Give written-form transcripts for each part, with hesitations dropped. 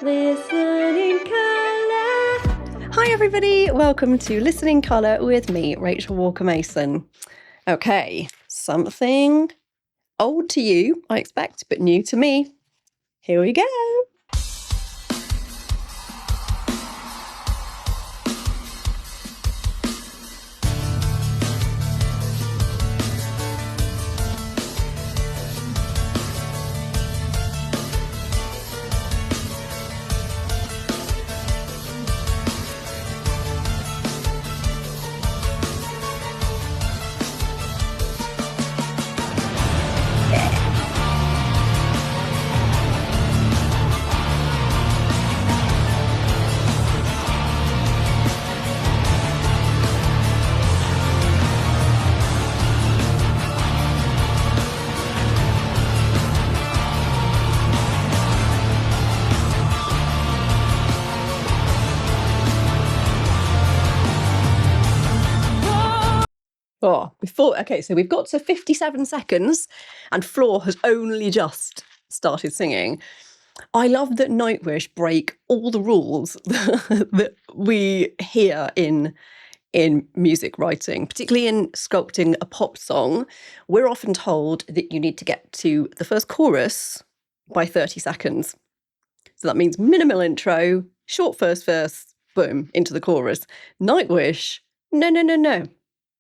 Listening Calla. Hi everybody, welcome to Listening Calla with me, Rachel Walker-Mason. Okay, something old to you, I expect, but new to me. Here we go. Okay, so we've got to 57 seconds and Floor has only just started singing. I love that Nightwish break all the rules that we hear in music writing, particularly in sculpting a pop song. We're often told that you need to get to the first chorus by 30 seconds. So that means minimal intro, short first verse, boom, into the chorus. Nightwish, no.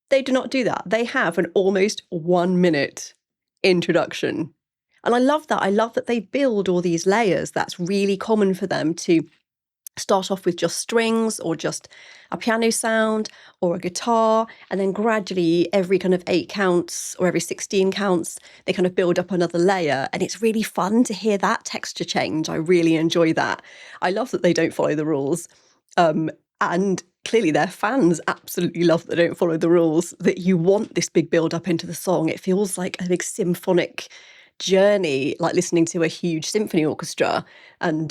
They do not do that. They have an almost 1 minute introduction. And I love that. I love that they build all these layers. That's really common for them to start off with just strings or just a piano sound or a guitar. And then gradually every kind of 8 counts or every 16 counts, they kind of build up another layer. And it's really fun to hear that texture change. I really enjoy that. I love that they don't follow the rules. And clearly their fans absolutely love that they don't follow the rules, that you want this big build up into the song. It feels like a big symphonic journey, like listening to a huge symphony orchestra. And,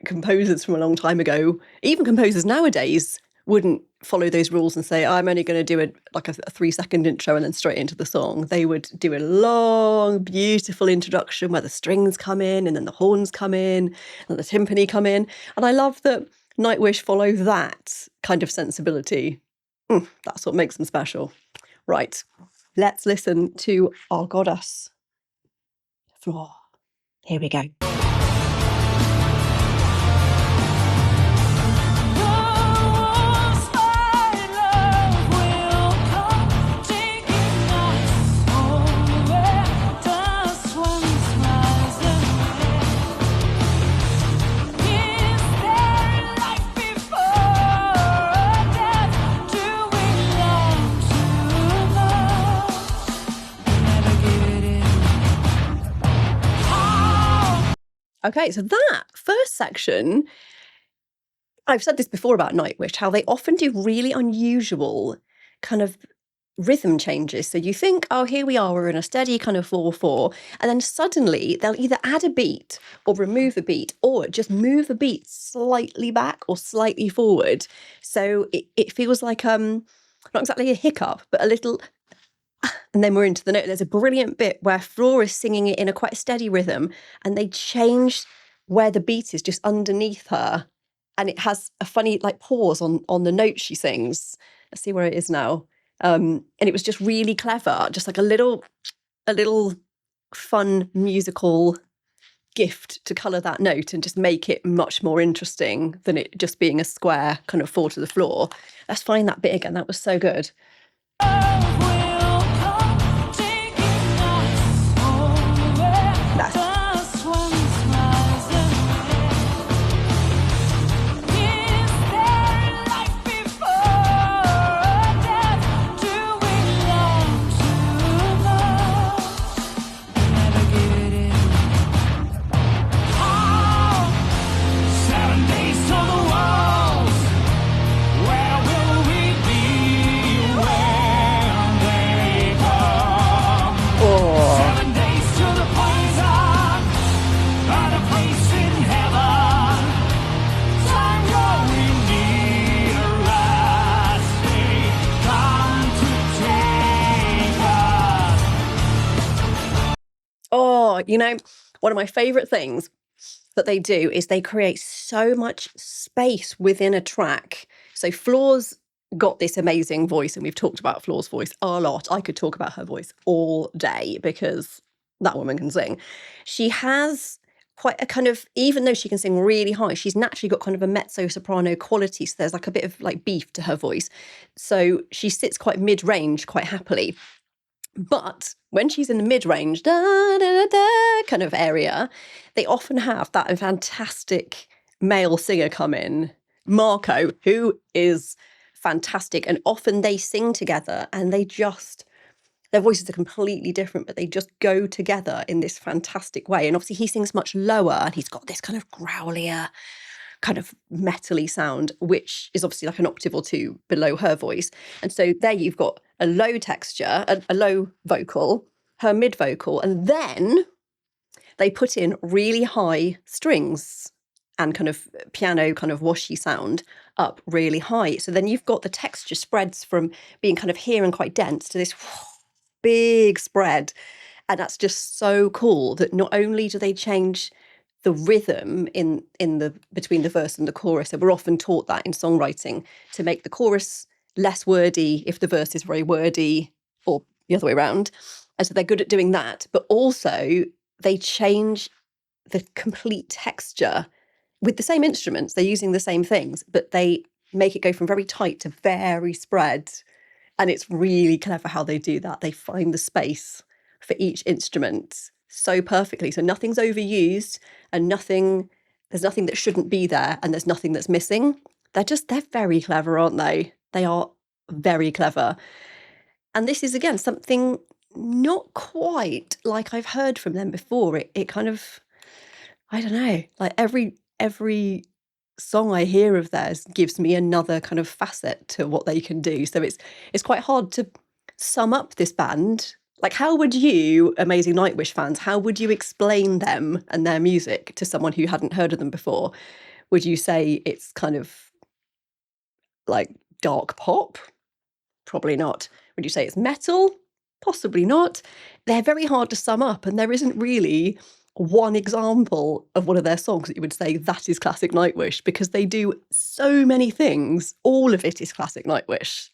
composers from a long time ago, even composers nowadays, wouldn't follow those rules and say, I'm only going to do a 3-second intro and then straight into the song. They would do a long, beautiful introduction where the strings come in and then the horns come in and the timpani come in. And I love that Nightwish follow that kind of sensibility. That's what makes them special. Right, let's listen to our goddess, Floor. Here we go. Okay, so that first section, I've said this before about Nightwish, how they often do really unusual kind of rhythm changes. So you think, oh, here we are, we're in a steady kind of 4/4, and then suddenly they'll either add a beat or remove a beat or just move a beat slightly back or slightly forward. So it feels like not exactly a hiccup, but a little... And then we're into the note. There's a brilliant bit where Floor is singing it in a quite steady rhythm and they change where the beat is just underneath her. And it has a funny pause on the note she sings. Let's see where it is now. And it was just really clever. Just like a little fun musical gift to colour that note and just make it much more interesting than it just being a square kind of 4 to the floor. Let's find that bit again. That was so good. Oh, one of my favourite things that they do is they create so much space within a track. So Floor's got this amazing voice, and we've talked about Floor's voice a lot. I could talk about her voice all day because that woman can sing. She has quite a kind of, even though she can sing really high, she's naturally got kind of a mezzo-soprano quality. So there's like a bit of like beef to her voice. So she sits quite mid-range quite happily. But when she's in the mid-range, da, da, da, da, kind of area, they often have that fantastic male singer come in, Marco, who is fantastic. And often they sing together and they just, their voices are completely different, but they just go together in this fantastic way. And obviously he sings much lower and he's got this kind of growlier, kind of metally sound, which is obviously like an octave or two below her voice. And so there you've got a low texture, a low vocal, her mid vocal, and then they put in really high strings and kind of piano kind of washy sound up really high. So then you've got the texture spreads from being kind of here and quite dense to this big spread. And that's just so cool that not only do they change the rhythm in the between the verse and the chorus. So we're often taught that in songwriting, to make the chorus less wordy if the verse is very wordy, or the other way around. And so they're good at doing that, but also they change the complete texture with the same instruments. They're using the same things, but they make it go from very tight to very spread. And it's really clever how they do that. They find the space for each instrument so perfectly. So nothing's overused and there's nothing that shouldn't be there, and there's nothing that's missing. They're very clever, aren't they? They are very clever. And this is, again, something not quite like I've heard from them before. It kind of, I don't know, like every song I hear of theirs gives me another kind of facet to what they can do. So it's quite hard to sum up this band. Like, how would you, amazing Nightwish fans, how would you explain them and their music to someone who hadn't heard of them before? Would you say it's kind of like dark pop? Probably not. Would you say it's metal? Possibly not. They're very hard to sum up, and there isn't really one example of one of their songs that you would say that is classic Nightwish, because they do so many things. All of it is classic Nightwish.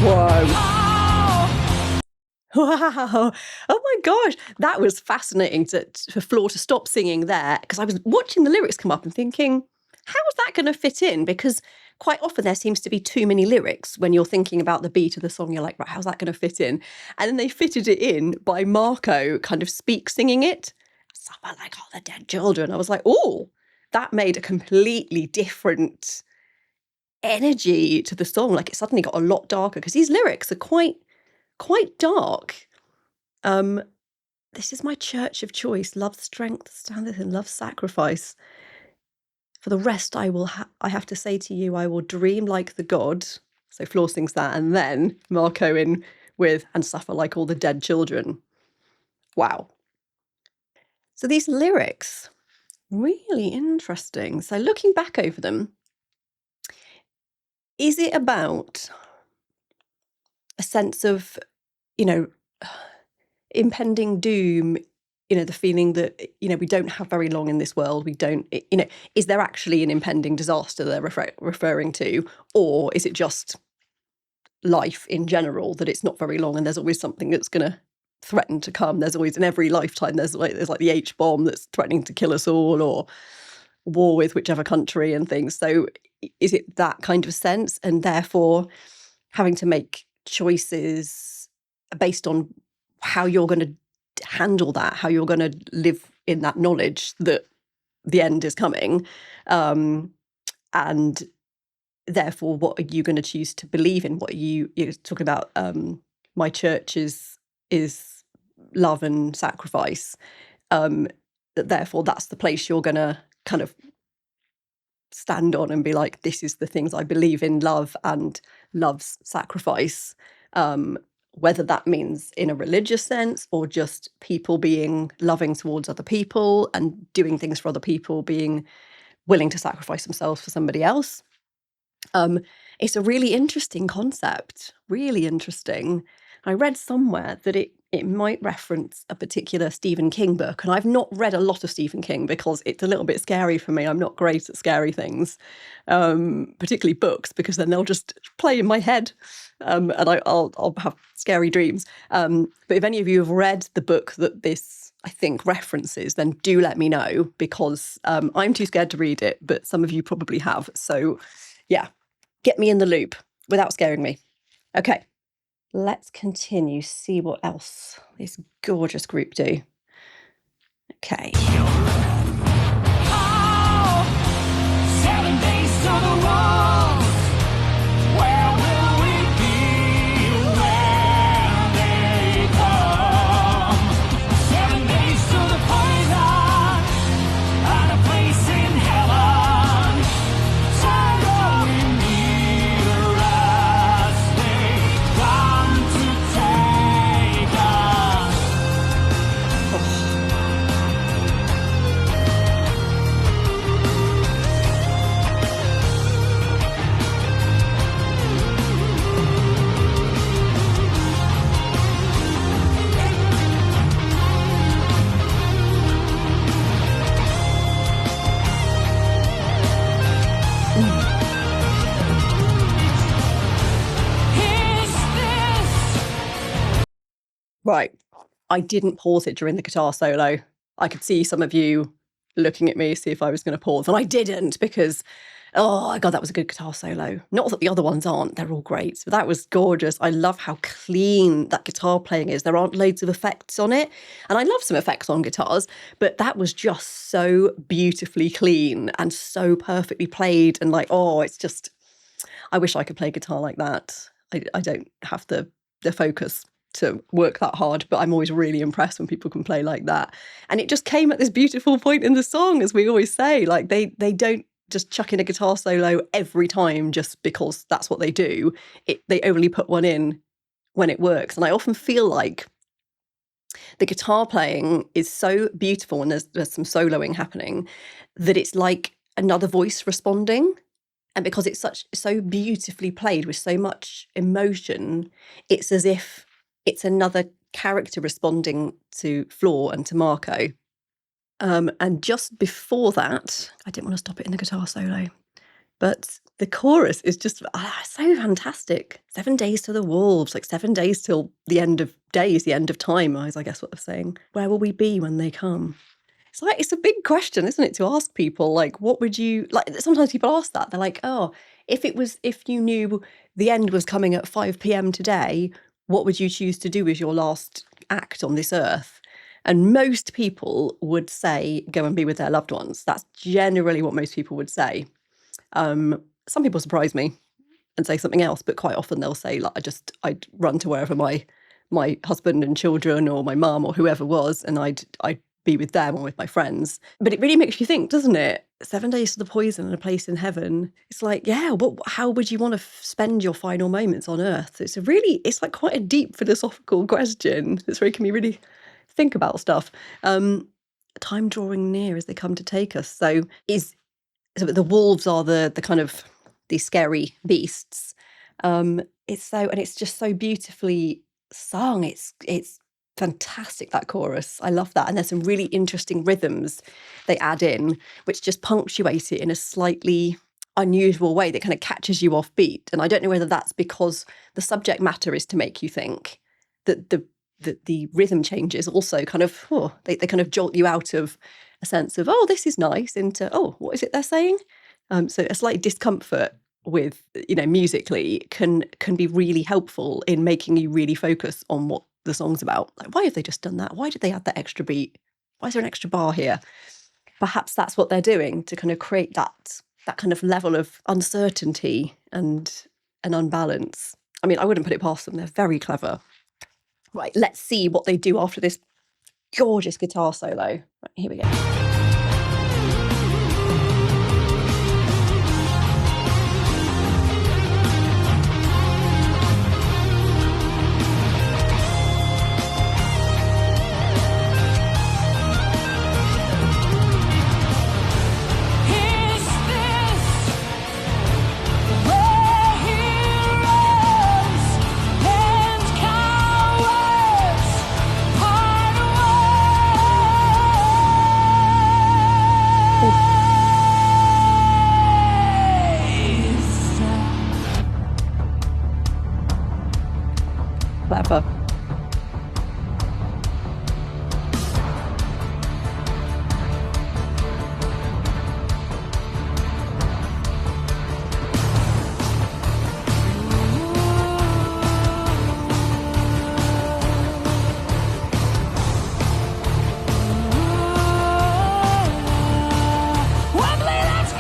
Whoa. Wow. Oh my gosh. That was fascinating for Floor to stop singing there, because I was watching the lyrics come up and thinking, how's that going to fit in? Because quite often there seems to be too many lyrics when you're thinking about the beat of the song. You're like, right, how's that going to fit in? And then they fitted it in by Marco kind of singing it. Someone like all the dead children. I was like, oh, that made a completely different energy to the song. Like, it suddenly got a lot darker, because these lyrics are quite dark. This is my church of choice. Love strength standeth in love sacrifice. For the rest I have to say to you, I will dream like the god. So Floor sings that, and then Marco in with and suffer like all the dead children. Wow. So these lyrics, really interesting. So looking back over them, is it about a sense of, impending doom, the feeling that, we don't have very long in this world, we don't, is there actually an impending disaster they're referring to? Or is it just life in general, that it's not very long and there's always something that's going to threaten to come? There's always, in every lifetime, there's like the H-bomb that's threatening to kill us all, or war with whichever country and things. So is it that kind of sense, and therefore having to make choices based on how you're going to handle that, how you're going to live in that knowledge that the end is coming, and therefore what are you going to choose to believe in? What you're talking about, my church is love and sacrifice. that therefore that's the place you're going to kind of stand on and be like, this is the things I believe in love and love's sacrifice. Whether that means in a religious sense or just people being loving towards other people and doing things for other people, being willing to sacrifice themselves for somebody else. It's a really interesting concept, really interesting. I read somewhere that it might reference a particular Stephen King book, and I've not read a lot of Stephen King because it's a little bit scary for me. I'm not great at scary things, particularly books, because then they'll just play in my head, and I'll have scary dreams. But if any of you have read the book that this, I think, references, then do let me know, because I'm too scared to read it, but some of you probably have. So yeah, get me in the loop without scaring me. Okay. Let's continue, see what else this gorgeous group do. Okay. Oh, 7 days to the walls. Where will we be when they come? 7 days to the poison and a place in heaven. Sorrowing near as they come to take us. Is this Right. I didn't pause it during the guitar solo. I could see some of you looking at me, see if I was going to pause, and I didn't, because, oh my God, that was a good guitar solo. Not that the other ones aren't, they're all great, but that was gorgeous. I love how clean that guitar playing is. There aren't loads of effects on it, and I love some effects on guitars, but that was just so beautifully clean and so perfectly played, and like, oh, it's just, I wish I could play guitar like that. I don't have the focus to work that hard, but I'm always really impressed when people can play like that. And it just came at this beautiful point in the song, as we always say, like they don't just chuck in a guitar solo every time just because that's what they do. They only put one in when it works. And I often feel like the guitar playing is so beautiful, and there's some soloing happening, that it's like another voice responding. And because it's so beautifully played with so much emotion, it's as if it's another character responding to Floor and to Marco. And just before that, I didn't want to stop it in the guitar solo, but the chorus is just so fantastic. 7 days to the wolves, like 7 days till the end of days, the end of time, is I guess what they're saying. Where will we be when they come? It's like, it's a big question, isn't it, to ask people, like, what would you, like, sometimes people ask that. They're like, oh, if you knew the end was coming at 5 p.m. today, what would you choose to do as your last act on this earth? And most people would say, go and be with their loved ones. That's generally what most people would say. Some people surprise me and say something else, but quite often they'll say, like, I'd run to wherever my husband and children or my mum or whoever was, and I'd be with them or with my friends. But it really makes you think, doesn't it? 7 days to the poison and a place in heaven. It's like, yeah, how would you want to spend your final moments on earth? It's like quite a deep philosophical question. It's making me really think about stuff. Time drawing near as they come to take us. So the wolves are the kind of these scary beasts. It's just so beautifully sung. It's fantastic, that chorus. I love that. And there's some really interesting rhythms they add in, which just punctuate it in a slightly unusual way that kind of catches you off beat. And I don't know whether that's because the subject matter is to make you think, that the rhythm changes also kind of, they kind of jolt you out of a sense of, oh, this is nice, into, oh, what is it they're saying? So a slight discomfort with, musically can be really helpful in making you really focus on what the song's about. Like, why have they just done that? Why did they add that extra beat? Why is there an extra bar here? Perhaps that's what they're doing to kind of create that kind of level of uncertainty and an unbalance. I mean, I wouldn't put it past them. They're very clever. Right, let's see what they do after this gorgeous guitar solo. Right, here we go. Is this where heroes and cowards part ways? Clever. Wembley, let's go!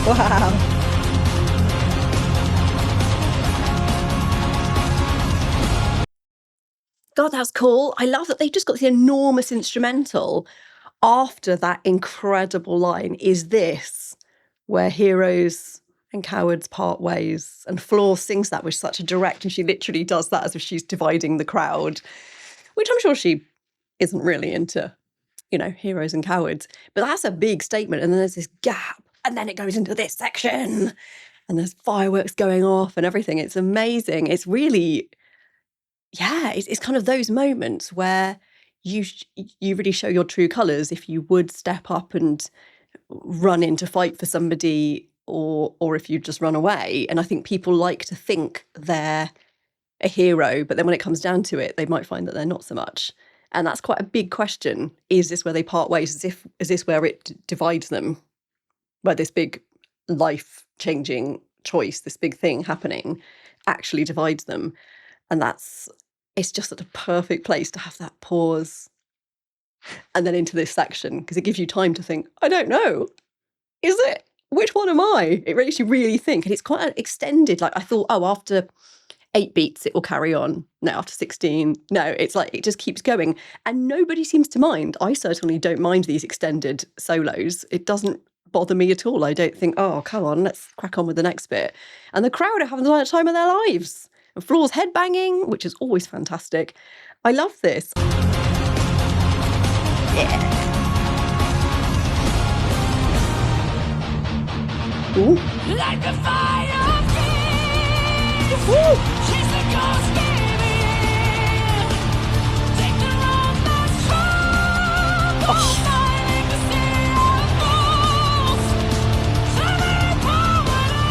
Wow. God, that's cool. I love that they just got the enormous instrumental after that incredible line, is this where heroes and cowards part ways? And Floor sings that with such a direct, and she literally does that as if she's dividing the crowd, which I'm sure she isn't really into, you know, heroes and cowards. But that's a big statement. And then there's this gap, and then it goes into this section, and there's fireworks going off and everything. It's amazing. It's really, yeah, it's kind of those moments where you really show your true colours if you would step up and run in to fight for somebody, or if you just run away. And I think people like to think they're a hero, but then when it comes down to it, they might find that they're not so much. And that's quite a big question. Is this where they part ways? Is this where it divides them? Where this big life-changing choice, this big thing happening, actually divides them? And it's just at a perfect place to have that pause and then into this section, because it gives you time to think, I don't know, is it? Which one am I? It makes you really think. And it's quite an extended, like I thought, oh, after 8 beats, it will carry on. No, after 16. No, it's like it just keeps going. And nobody seems to mind. I certainly don't mind these extended solos. It doesn't bother me at all. I don't think, oh, come on, let's crack on with the next bit. And the crowd are having the time of their lives. And Floor's headbanging, which is always fantastic. I love this. Yeah. Ooh. Like the fire feed. Woo. She's the ghost baby. Take the road that's strong. Fighting to see our goals. Summer powers.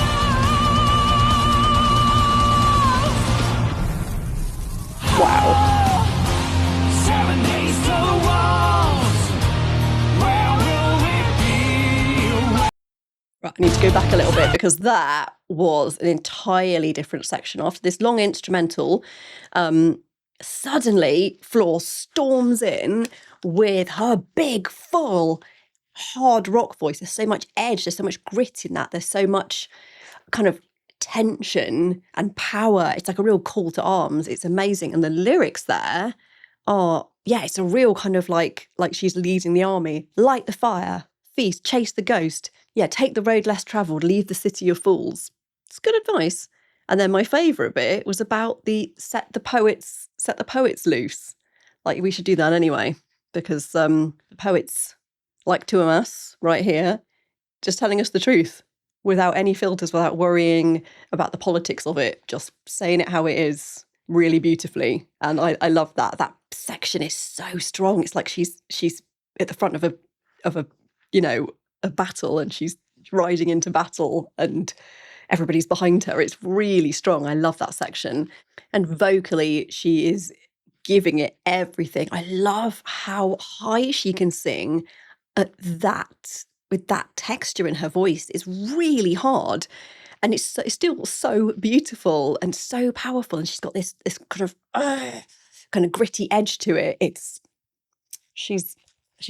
Wow. 7 days to the walls. Where will we be? Right, I need to go back a little bit, because that was an entirely different section. After this long instrumental, suddenly Floor storms in with her big, full, hard rock voice. There's so much edge, there's so much grit in that. There's so much kind of tension and power. It's like a real call to arms. It's amazing. And the lyrics there are, yeah, it's a real kind of like she's leading the army. Light the fire, feast, chase the ghost. Yeah, take the road less travelled, leave the city of fools. It's good advice. And then my favourite bit was about the set the poets loose. Like, we should do that anyway, because the poets, like two of us right here, just telling us the truth without any filters, without worrying about the politics of it, just saying it how it is really beautifully. And I love that. That section is so strong. It's like she's at the front of a you know, a battle, and she's riding into battle, and everybody's behind her. It's really strong. I love that section. And vocally, she is giving it everything. I love how high she can sing at that, with that texture in her voice. It's really hard. And it's still so beautiful and so powerful. And she's got this kind of gritty edge to it. She's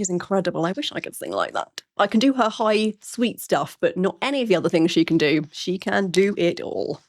incredible. I wish I could sing like that. I can do her high, sweet stuff, but not any of the other things she can do. She can do it all.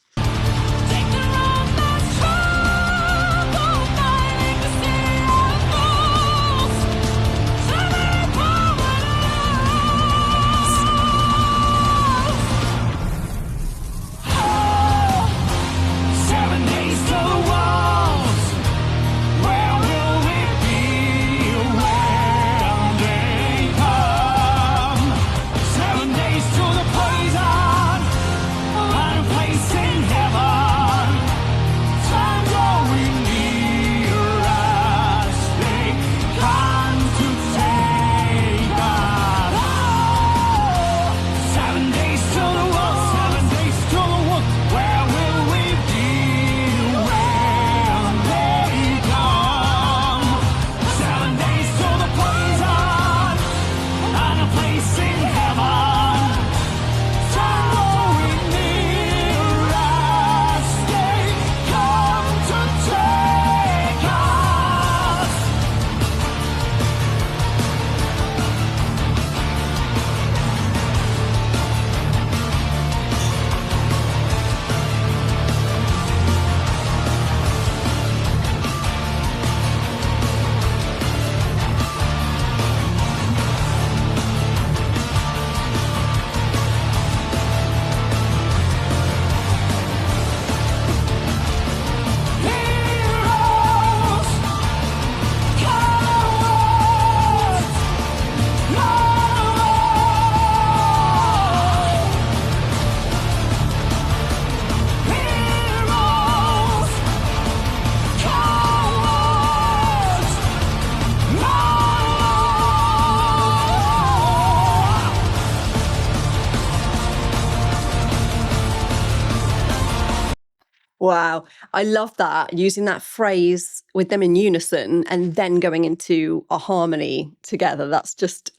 Wow. I love that, using that phrase with them in unison and then going into a harmony together. That's just,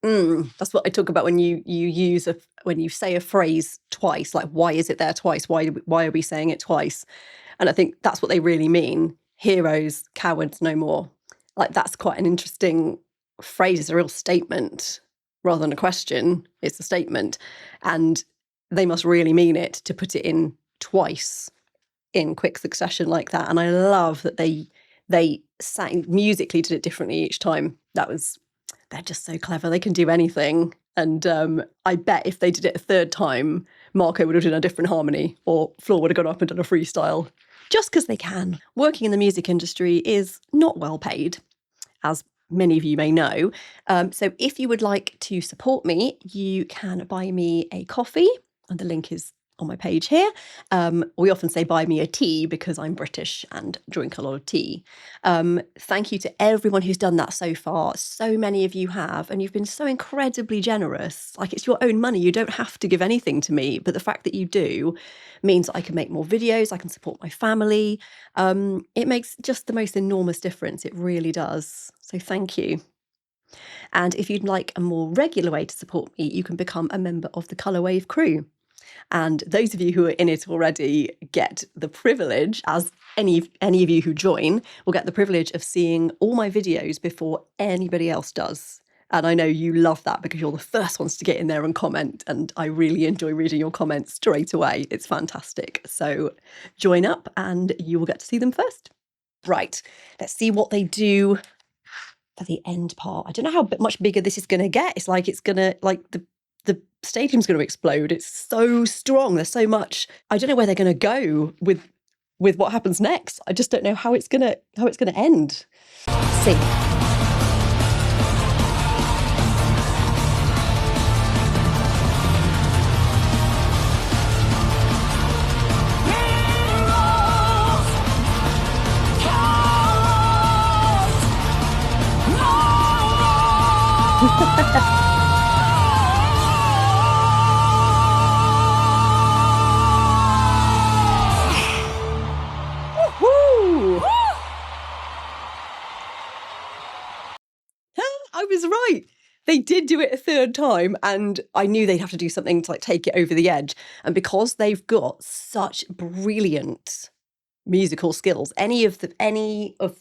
that's what I talk about when you say a phrase twice, like, why is it there twice? Why are we saying it twice? And I think that's what they really mean. Heroes, cowards, no more. Like, that's quite an interesting phrase. It's a real statement rather than a question. It's a statement. And they must really mean it to put it in twice in quick succession like that. And I love that they sang musically, did it differently each time. They're just so clever. They can do anything. And I bet if they did it a third time, Marco would have done a different harmony, or Floor would have gone up and done a freestyle, just because they can. Working in the music industry is not well paid, as many of you may know. So if you would like to support me, you can buy me a coffee, and the link is on my page here. We often say buy me a tea because I'm British and drink a lot of tea. Thank you to everyone who's done that so far. So many of you have, and you've been so incredibly generous. Like, it's your own money. You don't have to give anything to me, but the fact that you do means I can make more videos, I can support my family. It makes just the most enormous difference. It really does. So thank you. And if you'd like a more regular way to support me, you can become a member of the Colour Wave crew. And those of you who are in it already get the privilege, as any of you who join will get the privilege of seeing all my videos before anybody else does. And I know you love that because you're the first ones to get in there and comment. And I really enjoy reading your comments straight away. It's fantastic. So join up and you will get to see them first. Right, let's see what they do for the end part. I don't know how much bigger this is going to get. It's going to, the stadium's going to explode. It's so strong. There's so much. I don't know where they're going to go with what happens next. I just don't know how it's going to end. Let's see. is right. They did do it a third time, and I knew they'd have to do something to like take it over the edge. And because they've got such brilliant musical skills, any of the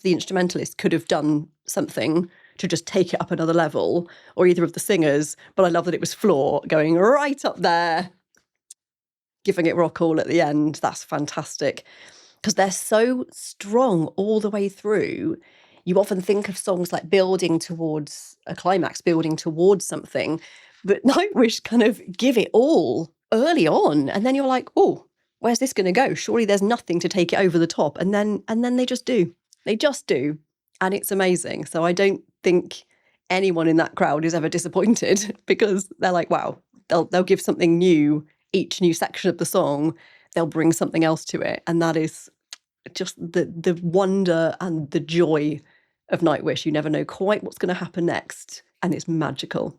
instrumentalists could have done something to just take it up another level, or either of the singers. But I love that it was Floor going right up there, giving it rock all at the end. That's fantastic. Because they're so strong all the way through. You often think of songs like building towards a climax, building towards something, but Nightwish kind of give it all early on. And then you're like, oh, where's this going to go? Surely there's nothing to take it over the top. And then they just do. They just do. And it's amazing. So I don't think anyone in that crowd is ever disappointed, because they're like, wow, they'll give something new each new section of the song. They'll bring something else to it. And that is just the wonder and the joy of Nightwish. You never know quite what's going to happen next, and it's magical.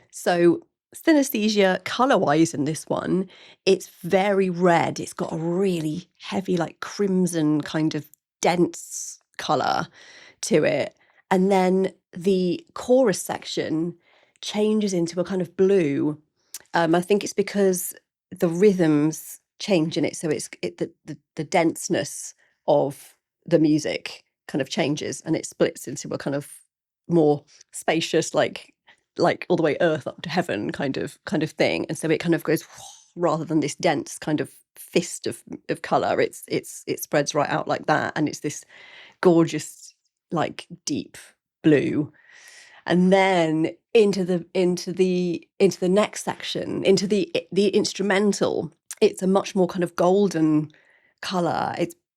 So synesthesia, colour-wise in this one, it's very red. It's got a really heavy, like crimson kind of dense colour to it. And then the chorus section changes into a kind of blue. I think it's because the rhythms change in it, so the denseness of the music kind of changes, and it splits into a kind of more spacious, like all the way earth up to heaven kind of thing. And so it kind of goes, rather than this dense kind of fist of colour, it spreads right out like that, and it's this gorgeous, like deep blue. And then into the next section, into the instrumental, it's a much more kind of golden colour.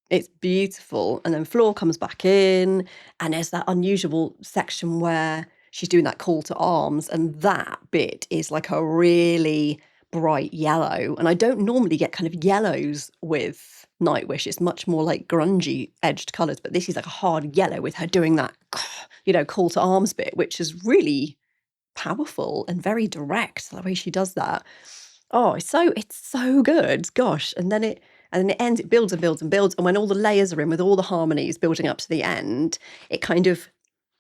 It's beautiful. And then Floor comes back in, and there's that unusual section where she's doing that call to arms, and that bit is like a really bright yellow. And I don't normally get kind of yellows with Nightwish. It's much more like grungy edged colours, but this is like a hard yellow with her doing that, call to arms bit, which is really powerful and very direct, the way she does that. Oh, it's so good. Gosh. And then it ends, it builds and builds and builds. And when all the layers are in with all the harmonies building up to the end, it kind of,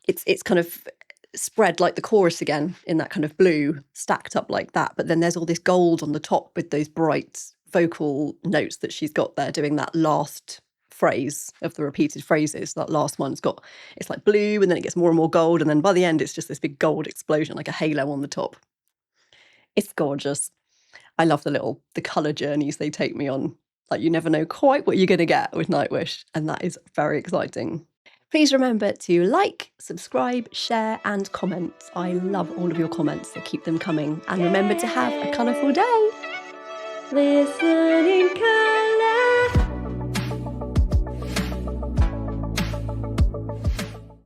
it's kind of spread like the chorus again in that kind of blue, stacked up like that. But then there's all this gold on the top with those bright vocal notes that she's got there doing that last phrase of the repeated phrases. That last one's got, it's like blue, and then it gets more and more gold, and then by the end it's just this big gold explosion, like a halo on the top. It's gorgeous. I love the colour journeys they take me on. Like, you never know quite what you're going to get with Nightwish, and that is very exciting. Please remember to like, subscribe, share and comment. I love all of your comments, so keep them coming. And remember to have a colourful day. Listening